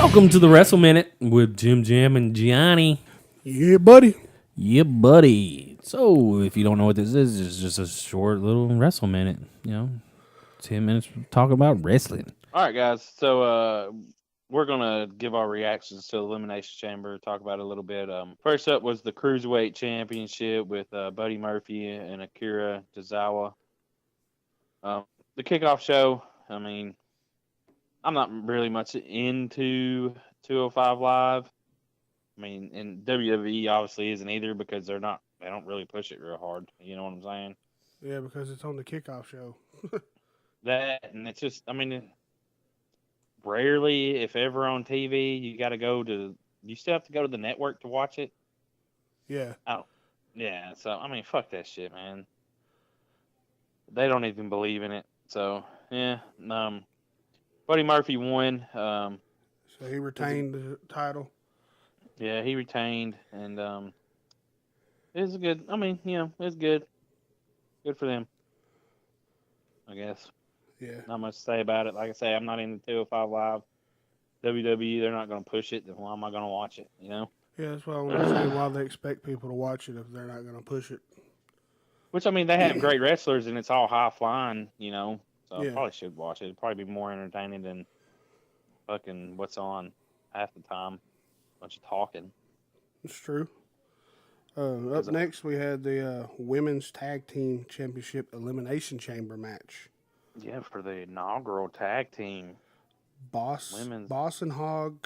Welcome to the Wrestle Minute with Jim Jam and Gianni. Yeah, buddy. Yeah, buddy. So, if you don't know what this is, it's just a short little Wrestle Minute. 10 minutes talking about wrestling. All right, guys. So we're gonna give our reactions to Elimination Chamber. Talk about it a little bit. First up was the Cruiserweight Championship with Buddy Murphy and Akira Tozawa. The kickoff show. I mean, I'm not really much into 205 Live. I mean, and WWE obviously isn't either because they don't really push it real hard. You know what I'm saying? Yeah, because it's on the kickoff show. That, and it's just, I mean, rarely, if ever on TV, you still have to go to the network to watch it. Yeah. Oh, yeah. So, I mean, fuck that shit, man. They don't even believe in it. So, yeah. Buddy Murphy won. So he retained the title. Yeah, he retained, and it was good. I mean, it's good. Good for them, I guess. Yeah. Not much to say about it. Like I say, I'm not into 205 Live. WWE, they're not going to push it. Then why am I going to watch it? Yeah, that's why I want to say why they expect people to watch it if they're not going to push it. Which, I mean, they have great wrestlers, and it's all high flying, So yeah. I probably should watch it. It'd probably be more entertaining than fucking what's on half the time. Bunch of talking. It's true. Up next, we had the Women's Tag Team Championship Elimination Chamber match. Yeah, for the inaugural tag team. Boss Hog,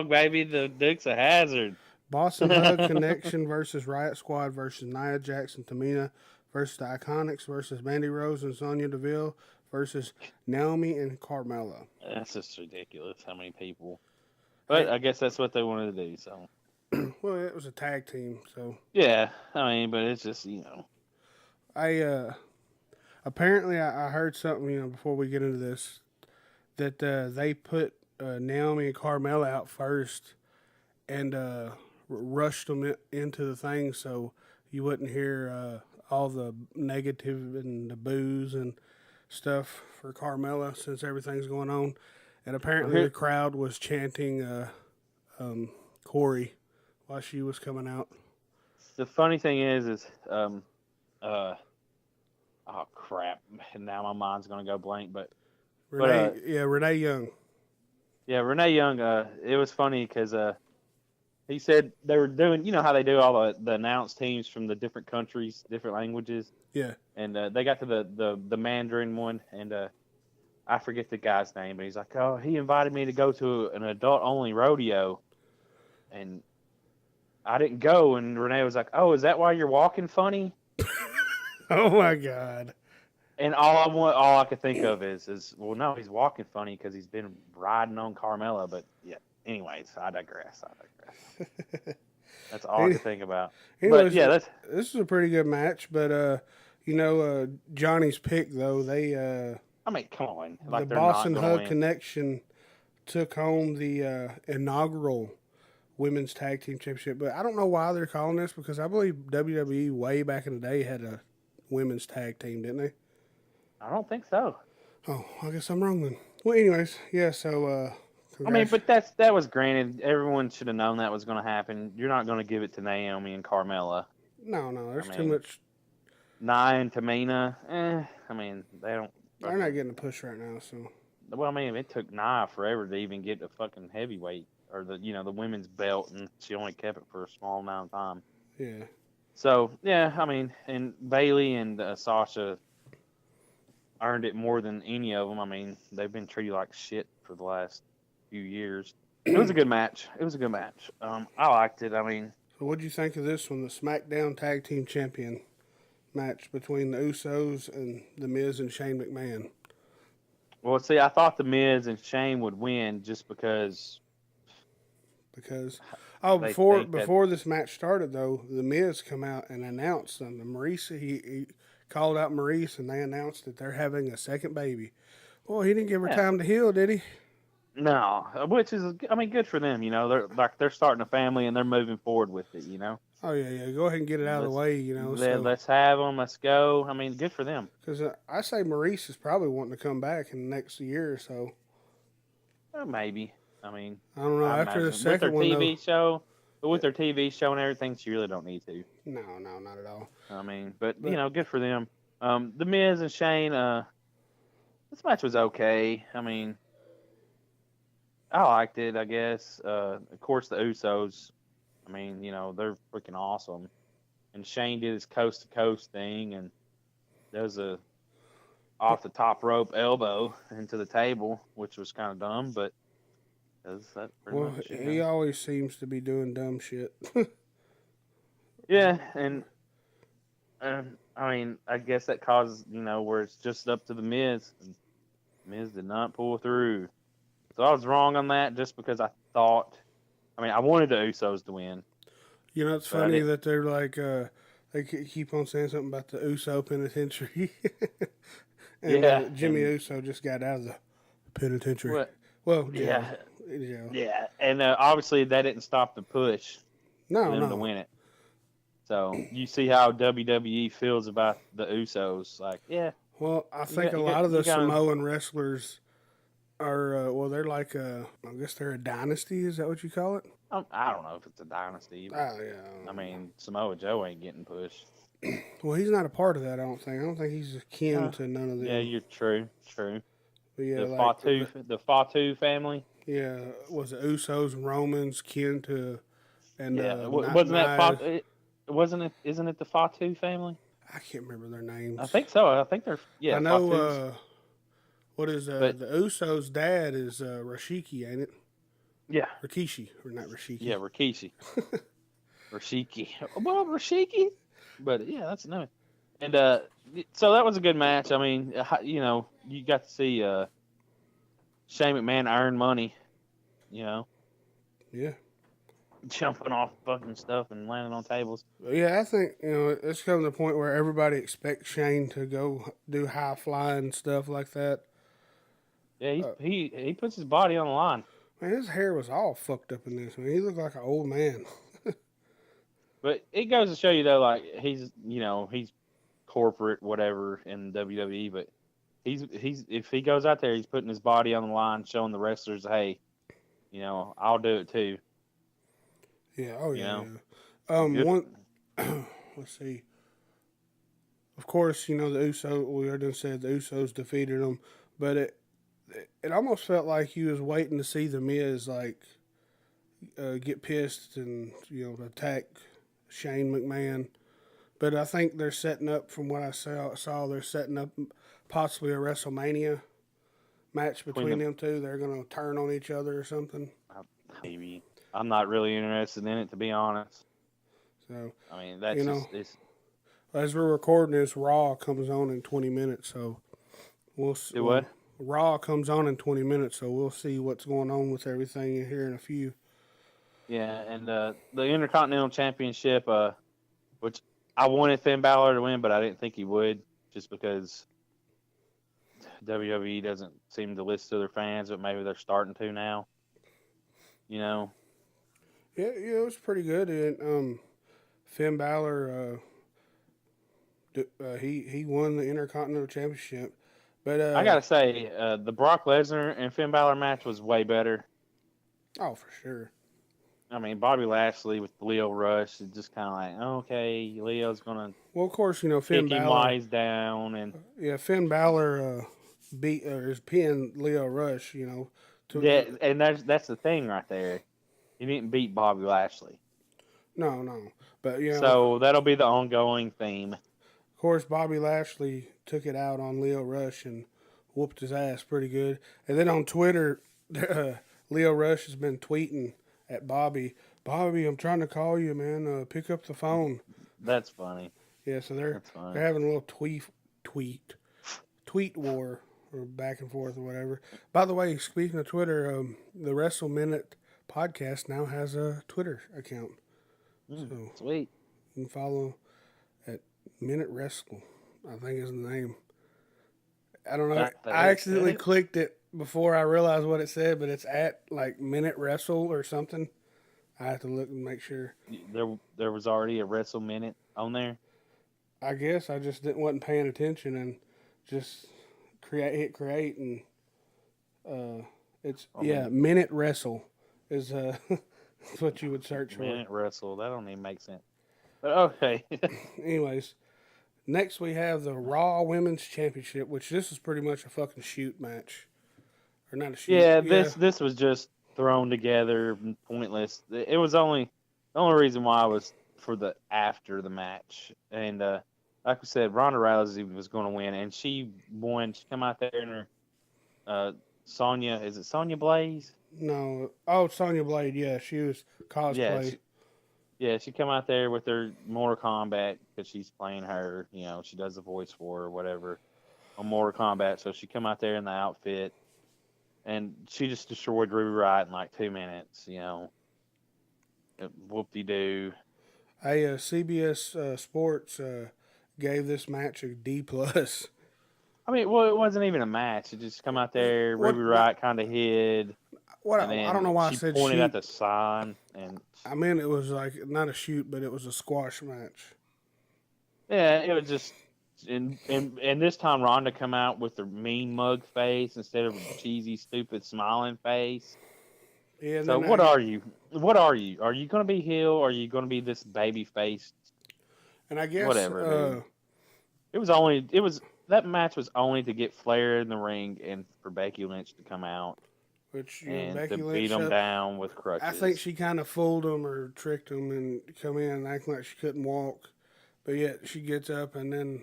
baby, the Dukes of Hazzard. Boss and Hug Connection versus Riot Squad versus Nia Jackson, Tamina versus the Iconics versus Mandy Rose and Sonya Deville versus Naomi and Carmella. That's just ridiculous. How many people? But I guess that's what they wanted to do. So. Well, it was a tag team, so. Yeah, I mean, but it's just Apparently I heard something before we get into this that they put Naomi and Carmella out first and rushed them into the thing so you wouldn't hear all the negative and the boos and stuff for Carmella since everything's going on. And apparently the crowd was chanting Corey while she was coming out. The funny thing is oh crap! Now my mind's gonna go blank. But Renee Young. Yeah, Renee Young. It was funny because he said they were doing. You know how they do all the announced teams from the different countries, different languages. Yeah. And they got to the Mandarin one, and I forget the guy's name, but he's like, oh, he invited me to go to an adult-only rodeo, and I didn't go. And Renee was like, oh, is that why you're walking funny? Oh, my God. And all I could think of is well, no, he's walking funny because he's been riding on Carmella. But, yeah, anyways, I digress. That's all I could think about. Anyways, but, yeah, this is a pretty good match, but, Johnny's pick, though, they... I mean, come on. Like the Boss and Hug Connection took home the inaugural Women's Tag Team Championship. But I don't know why they're calling this because I believe WWE way back in the day had a women's tag team, didn't they? I don't think so. Oh, I guess I'm wrong then. Well, anyways, yeah, so... I mean, but that was granted. Everyone should have known that was going to happen. You're not going to give it to Naomi and Carmella. No, there's too much... Nia and Tamina, I mean, they're not getting a push right now, so... Well, I mean, it took Nia forever to even get the fucking heavyweight or the women's belt, and she only kept it for a small amount of time. Yeah. So, yeah, I mean, and Bayley and Sasha earned it more than any of them. I mean, they've been treated like shit for the last few years. It was a good match. I liked it. I mean... So what'd you think of this one, the SmackDown Tag Team Champion match between the Usos and The Miz and Shane McMahon? Well, see, I thought The Miz and Shane would win just because... Before this match started, though, The Miz come out and announced something. Maurice, he called out Maurice, and they announced that they're having a second baby. Well, he didn't give her time to heal, did he? No, which is, I mean, good for them. They're starting a family and they're moving forward with it. Oh yeah. Go ahead and get it out of the way. Let's have them. Let's go. I mean, good for them. Because I say Maurice is probably wanting to come back in the next year or so. Maybe. I mean, I don't know. I After the imagine with their second one, TV though, show, but with their TV show and everything, she really don't need to. no, not at all. I mean, but But good for them. The Miz and Shane. This match was okay. I mean, I liked it. I guess. Of course, the Usos. I mean, they're freaking awesome. And Shane did his coast to coast thing, and there was a off the top rope elbow into the table, which was kind of dumb, but that pretty well, much. he always seems to be doing dumb shit. Yeah, and I mean, I guess that causes where it's just up to the Miz. And Miz did not pull through, so I was wrong on that. Just because I thought, I mean, I wanted the Usos to win. It's funny that they're like, they keep on saying something about the Uso penitentiary. And Yeah, Jimmy Uso just got out of the penitentiary. What? Well, Yeah, jail. yeah, and obviously that didn't stop the push for them to No. win it. So you see how WWE feels about the Usos, like, yeah. Well, I think a lot of the Samoan wrestlers are, they're like, I guess they're a dynasty. Is that what you call it? I don't know if it's a dynasty. Oh, yeah. I mean, Samoa Joe ain't getting pushed. Well, he's not a part of that, I don't think. I don't think he's akin to none of them. Yeah, you're true. But yeah, the Fatu family. Yeah, was it Usos and Romans kin to, and wasn't that Fatu? Isn't it the Fatu family? I can't remember their names. I think so. I think they're I know. Fatus. What is the Usos' dad is Rashiki, ain't it? Yeah. Rikishi, or not Rashiki. Yeah, Rikishi. Rashiki. Well, Rashiki. But yeah, that's another. And so that was a good match. I mean, you got to see Shane McMahon earn money. Yeah. Jumping off fucking stuff and landing on tables. Yeah, I think it's come to the point where everybody expects Shane to go do high flying stuff like that. Yeah, he puts his body on the line. Man, his hair was all fucked up in this. Man, he looked like an old man. But it goes to show you though, like he's corporate whatever in WWE, but he's if he goes out there, he's putting his body on the line, showing the wrestlers, hey, I'll do it too. Yeah. Oh yeah. One. Let's see. Of course, the Usos. We already said the Usos defeated them, but it almost felt like you was waiting to see the Miz get pissed and attack Shane McMahon. But I think they're setting up, from what I saw, they're setting up possibly a WrestleMania match between them two. They're going to turn on each other or something. Maybe. I'm not really interested in it, to be honest. So I mean, that's as we're recording this, Raw comes on in 20 minutes, so we'll see. What? Raw comes on in 20 minutes, so we'll see what's going on with everything here in a few. Yeah, and the Intercontinental Championship, which I wanted Finn Balor to win, but I didn't think he would, just because WWE doesn't seem to listen to their fans, but maybe they're starting to now. Yeah, it was pretty good. And Finn Balor, he won the Intercontinental Championship. But I gotta say, the Brock Lesnar and Finn Balor match was way better. Oh, for sure. I mean, Bobby Lashley with Leo Rush is just kind of like, okay, Leo's gonna. Well, of course, Finn Balor lies down, and Finn Balor beat or pinned Leo Rush. And that's the thing right there. He didn't beat Bobby Lashley. No, but so that'll be the ongoing theme. Of course, Bobby Lashley took it out on Leo Rush and whooped his ass pretty good. And then on Twitter, Leo Rush has been tweeting at Bobby, I'm trying to call you, man. Pick up the phone. That's funny. Yeah, so they're having a little tweet war, or back and forth or whatever. By the way, speaking of Twitter, the Wrestle Minute podcast now has a Twitter account. So sweet. You can follow at Minute Wrestle, I think is the name. I don't know. I accidentally clicked it before I realized what it said, but it's at like Minute Wrestle or something. I have to look and make sure. There was already a Wrestle Minute on there. I guess I just wasn't paying attention and just hit create and It's I mean, Minute Wrestle is that's what you would search for. Minute Wrestle. That don't even make sense. But okay. Anyways, next we have the Raw Women's Championship, which this is pretty much a fucking shoot match, or not a shoot. Yeah, this was just thrown together, pointless. It was only the only reason why was for the after the match, and like we said, Ronda Rousey was going to win, and she won. She come out there in her Sonya, is it Sonya Blaze? No, oh Sonya Blade, yeah, she was cosplay. She come out there with her Mortal Kombat because she's playing her. You know, she does the voice for her or whatever on Mortal Kombat. So she come out there in the outfit, and she just destroyed Ruby Riott in like 2 minutes. You know, whoop-de-doo. Hey, CBS Sports gave this match a D plus. I mean, well, it wasn't even a match. It just come out there. Ruby Riott kind of hid. I don't know why I said she pointed shoot. at the sign, and I mean, it was like not a shoot, but it was a squash match. yeah, it was just. And this time Ronda come out with her mean mug face instead of a cheesy, stupid, smiling face. Yeah. So what are you? What are you? Are you going to be heel, or are you going to be this baby face? And I guess whatever. Dude. That match was only to get Flair in the ring and for Becky Lynch to come out. And Becky to Lynch beat them down with crutches. I think she kind of fooled them or tricked them and come in and act like she couldn't walk. But yet she gets up and then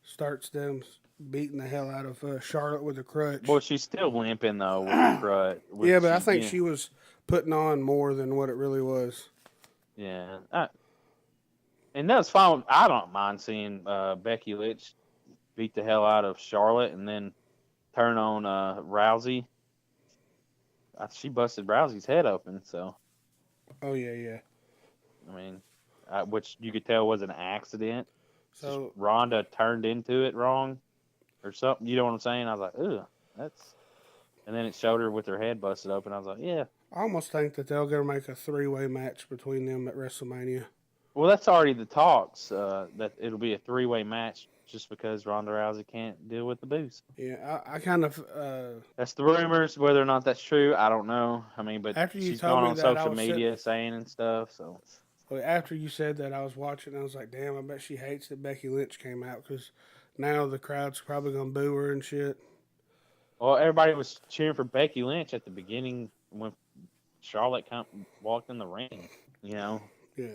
starts them beating the hell out of Charlotte with a crutch. Well, she's still limping, though, with the crutch. Yeah, but I think she was putting on more than what it really was. Yeah. And that's fine. I don't mind seeing Becky Lynch beat the hell out of Charlotte and then turn on Rousey. She busted Rousey's head open, so. Oh, yeah. I mean, which you could tell was an accident. So just Ronda turned into it wrong or something. You know what I'm saying? I was like, ugh, that's. And then it showed her with her head busted open. I was like, yeah. I almost think that they're going to make a 3-way match between them at WrestleMania. Well, that's already the talks, that it'll be a 3-way match just because Ronda Rousey can't deal with the booze. Yeah, I kind of... that's the rumors. Whether or not that's true, I don't know. I mean, but she's gone on social media saying and stuff, so... After you said that, I was watching, and I was like, damn, I bet she hates that Becky Lynch came out, because now the crowd's probably going to boo her and shit. Well, everybody was cheering for Becky Lynch at the beginning when Charlotte walked in the ring, you know? Yeah.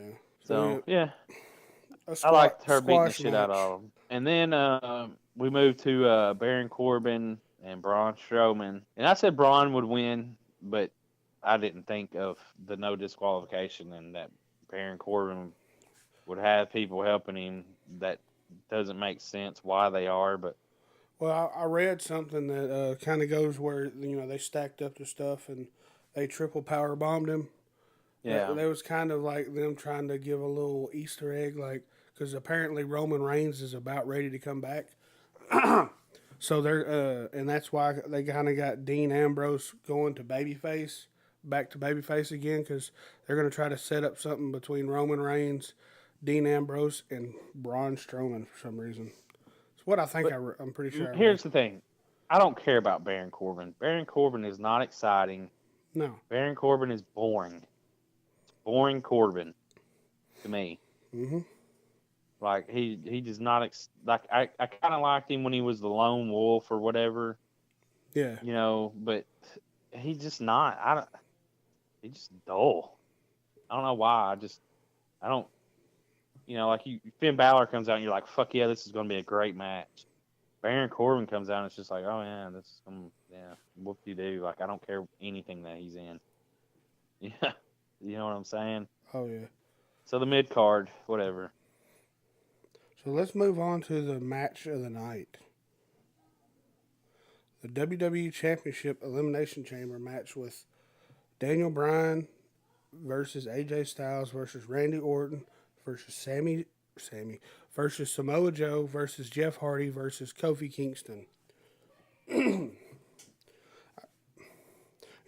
So, yeah. I liked her beating the shit out of them. And then we moved to Baron Corbin and Braun Strowman. And I said Braun would win, but I didn't think of the no disqualification and that Baron Corbin would have people helping him. That doesn't make sense why they are, but... Well, I read something that kind of goes where, they stacked up the stuff and they triple power bombed him. Yeah. That was kind of like them trying to give a little Easter egg, because apparently Roman Reigns is about ready to come back. So they're, and that's why they kind of got Dean Ambrose going to back to babyface again, because they're going to try to set up something between Roman Reigns, Dean Ambrose, and Braun Strowman for some reason. It's what I think. I'm pretty sure. Here's the thing. I don't care about Baron Corbin. Baron Corbin is not exciting. No. Baron Corbin is boring. It's boring Corbin to me. Mm-hmm. Like, he does not... I kind of liked him when he was the lone wolf or whatever. Yeah. But he's just not... He's just dull. I don't know why. I don't... like Finn Balor comes out and you're like, fuck yeah, this is going to be a great match. Baron Corbin comes out and it's just like, oh yeah, this is whoop-de-doo. Like, I don't care anything that he's in. Yeah. You know what I'm saying? Oh, yeah. So the mid-card, whatever. So let's move on to the match of the night. The WWE Championship Elimination Chamber match with Daniel Bryan versus AJ Styles versus Randy Orton versus Sammy versus Samoa Joe versus Jeff Hardy versus Kofi Kingston.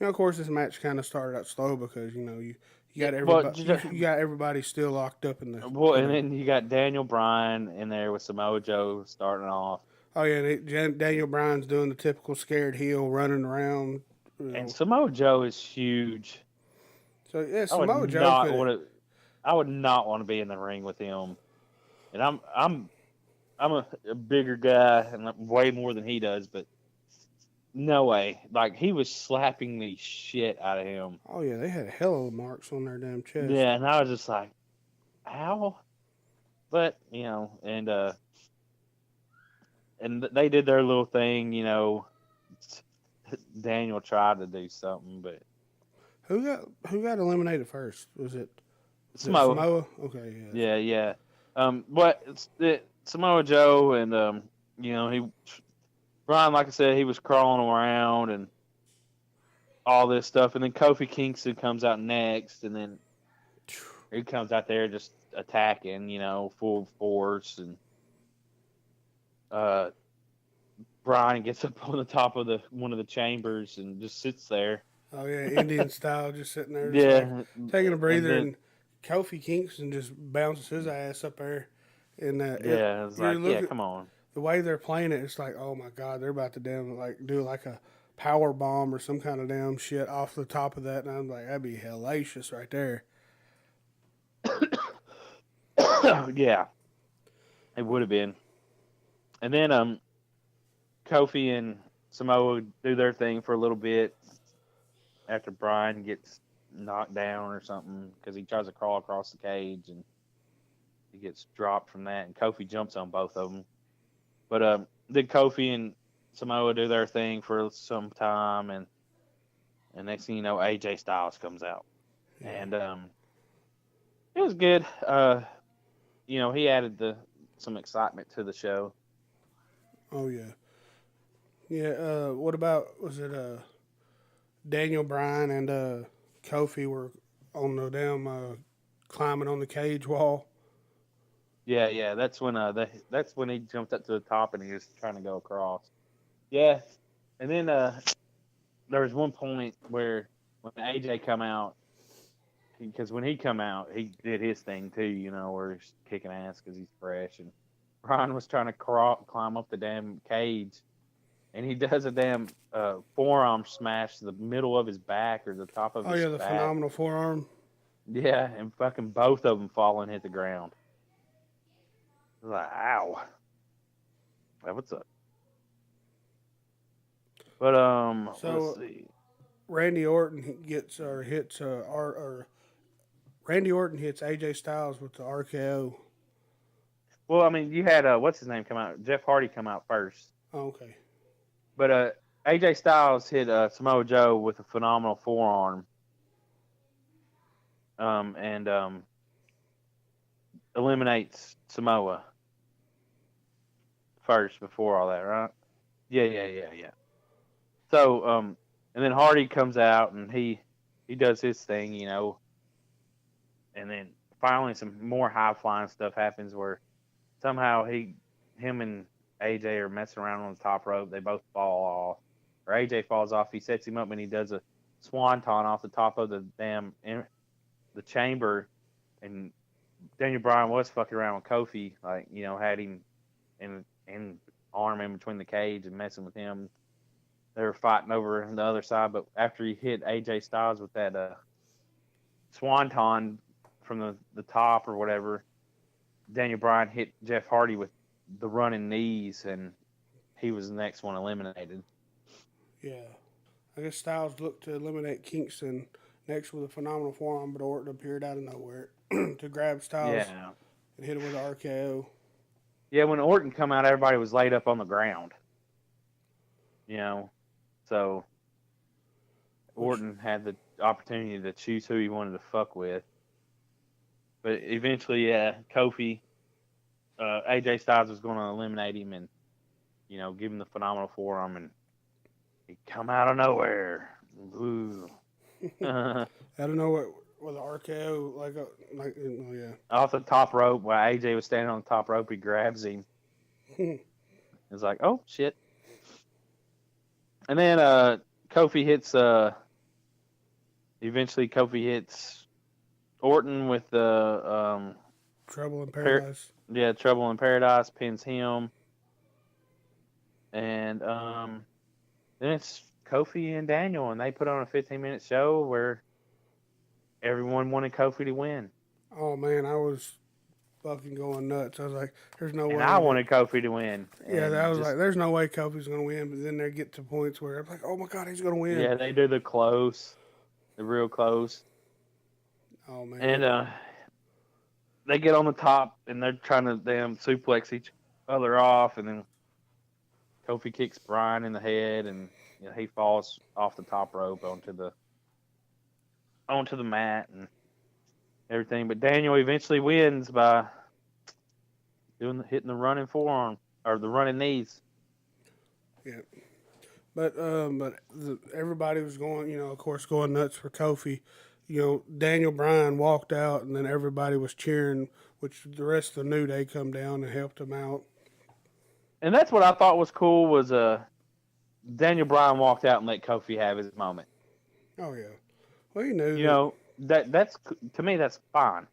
Of course, this match kind of started out slow because you got everybody. You got everybody still locked up in the. Well, and then you got Daniel Bryan in there with Samoa Joe starting off. Oh yeah, Daniel Bryan's doing the typical scared heel, running around, You And know. Samoa Joe is huge. So yeah, I would Samoa Joe not could. want to. I would not want to be in the ring with him. And I'm a bigger guy and way more than he does, but no way. Like he was slapping the shit out of him. Oh yeah, they had hella marks on their damn chest. Yeah, and I was just like, how? But and they did their little thing. Daniel tried to do something, but Who got eliminated first? Was it Samoa. Samoa? Okay, yeah. That's Yeah, right. yeah. But Samoa Joe and he Brian, like I said, he was crawling around and all this stuff, and then Kofi Kingston comes out next, and then he comes out there just attacking, full force, and uh, Brian gets up on the top of one of the chambers and just sits there. Oh yeah, Indian style, just sitting there, just like Yeah, taking a and breather, then and Kofi Kingston just bounces his ass up there, and yeah, it's you're like, yeah, looking come on. the way they're playing it. It's like, oh my god, they're about to do like a power bomb or some kind of damn shit off the top of that, and I'm like, that'd be hellacious right there. Yeah, it would have been. And then Kofi and Samoa do their thing for a little bit after Brian gets knocked down or something because he tries to crawl across the cage and he gets dropped from that, and Kofi jumps on both of them. But then Kofi and Samoa do their thing for some time, and next thing you know, AJ Styles comes out, Yeah. and it was good. He added some excitement to the show. Oh yeah, yeah. What about was it Daniel Bryan and Kofi were on the damn climbing on the cage wall? Yeah, yeah. That's when he jumped up to the top and he was trying to go across. Yeah, and then there was one point where when AJ come out, because when he come out, he did his thing too, where he's kicking ass because he's fresh. And Brian was trying to climb up the damn cage, and he does a damn forearm smash to the middle of his back or the top of Oh his yeah, the back. phenomenal forearm. Yeah, and fucking both of them fall and hit the ground. Like, ow. Hey, what's up? But So let's see. Randy Orton gets or hits or Randy Orton hits AJ Styles with the RKO. Well, I mean, you had what's his name come out? Jeff Hardy come out first. Oh, okay. But AJ Styles hit Samoa Joe with a phenomenal forearm. And eliminates Samoa first before all that, right? Yeah. So, and then Hardy comes out and he does his thing, and then finally some more high flying stuff happens where somehow him and AJ are messing around on the top rope. They both fall off, or AJ falls off. He sets him up and he does a swanton off the top of the the chamber, and Daniel Bryan was fucking around with Kofi, like had him in arm in between the cage and messing with him. They were fighting over on the other side, but after he hit AJ Styles with that swanton from the top or whatever, Daniel Bryan hit Jeff Hardy with the running knees, and he was the next one eliminated. Yeah. I guess Styles looked to eliminate Kingston next with a phenomenal forearm, but Orton appeared out of nowhere to grab Styles Yeah. and hit him with an RKO. Yeah, when Orton come out, everybody was laid up on the ground. So Orton had the opportunity to choose who he wanted to fuck with. But eventually, yeah, Kofi, AJ Styles was going to eliminate him and, give him the phenomenal forearm, and he come out of nowhere. Ooh. I don't know what the RKO oh yeah. Off the top rope, while AJ was standing on the top rope, he grabs him. It's like, oh shit. And then Kofi hits. Eventually, Kofi hits Orton with the Trouble in Paradise. Trouble in Paradise, pins him, and then it's Kofi and Daniel, and they put on a 15-minute show where everyone wanted Kofi to win. Oh man, I was fucking going nuts. I was like, "There's no way." And I wanted Kofi to win. Yeah, And I was like, "There's no way Kofi's gonna win." But then they get to points where I'm like, "Oh my god, he's gonna win." yeah, they do the real close. Oh man. And they get on the top, and they're trying to suplex each other off, and then Kofi kicks Brian in the head, and he falls off the top rope onto the mat and everything. But Daniel eventually wins by hitting the running forearm or the running knees. Yeah. But everybody was going, of course, going nuts for Kofi. Daniel Bryan walked out, and then everybody was cheering, which the rest of the New Day come down and helped him out. And that's what I thought was cool was Daniel Bryan walked out and let Kofi have his moment. Oh yeah, well you knew. That's to me that's fine.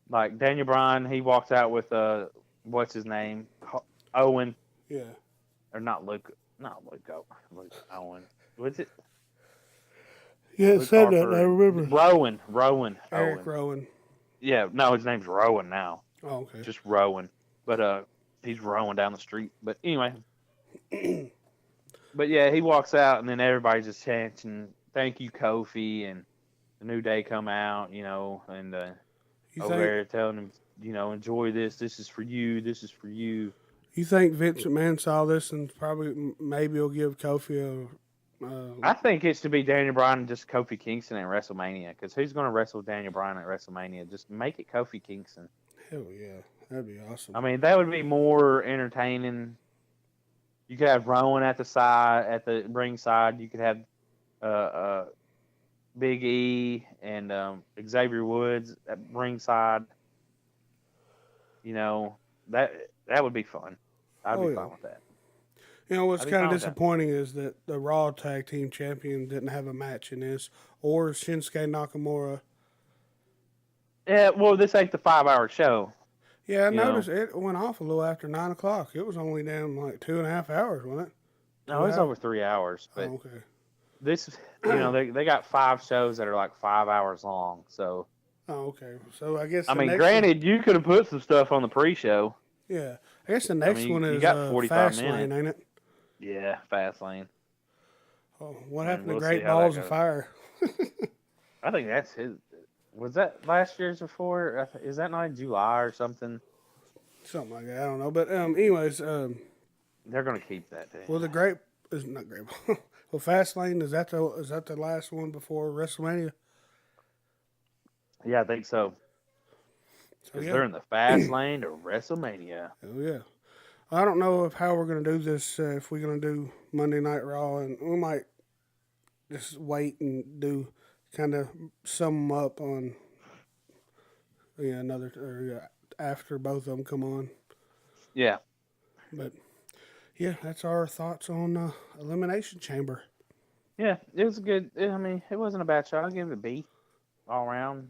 Like Daniel Bryan, he walked out with what's his name, Owen. Yeah. Or not Luke Owen. What's it? Yeah, it said that. I remember. Rowan. Eric Rowan. Yeah, no, his name's Rowan now. Oh, okay. Just Rowan. But he's rowing down the street. But anyway. But yeah, he walks out, and then everybody's just chanting, "Thank you, Kofi," and the New Day come out, and over there telling him, enjoy this. This is for you. This is for you. You think Vince McMahon saw this and maybe he'll give Kofi I think it's to be Daniel Bryan and just Kofi Kingston at WrestleMania, because who's going to wrestle Daniel Bryan at WrestleMania? Just make it Kofi Kingston. Hell yeah, that'd be awesome. I mean, that would be more entertaining. You could have Rowan at the ring side. You could have Big E and Xavier Woods at ringside. That would be fun. I'd be fine with that. What's kind of disappointing is that the Raw Tag Team Champion didn't have a match in this, or Shinsuke Nakamura. Yeah, well, this ain't the 5-hour show. Yeah, I noticed it went off a little after 9 o'clock. It was only down like 2.5 hours, wasn't it? No, it's over 3 hours. But okay. This, they got 5 shows that are like 5 hours long. So. Oh, okay. So I guess. Granted, you could have put some stuff on the pre-show. Yeah, I guess the next one is Fastlane, ain't it? Yeah, Fastlane. Oh, what happened to Great Balls of Fire? I think that's his. Was that last year's before? Is that not in July or something? Something like that. I don't know. But anyways, they're gonna keep that day. Well, is not Great Ball. Well, Fastlane is that the last one before WrestleMania? Yeah, I think so. Because they're in the fast lane to WrestleMania. Oh yeah. I don't know how we're gonna do this. If we're gonna do Monday Night Raw, and we might just wait and do kind of sum them up on after both of them come on. Yeah. But yeah, that's our thoughts on Elimination Chamber. Yeah, it was good. I mean, it wasn't a bad show. I'll give it a B all around.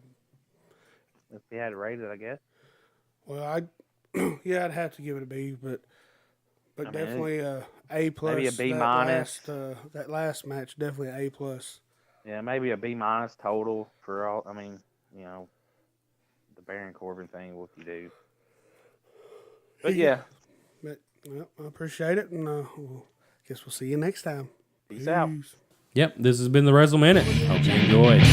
If we had to rate it, I guess. Well, I'd have to give it a B, but definitely A plus. Maybe a B minus. That last match, definitely A plus. Yeah, maybe a B minus total for all. I mean, the Baron Corbin thing, whoop-de-doo. But yeah. But I appreciate it, and guess we'll see you next time. Peace out. Yep, this has been the Wrestle Minute. Hope you enjoyed.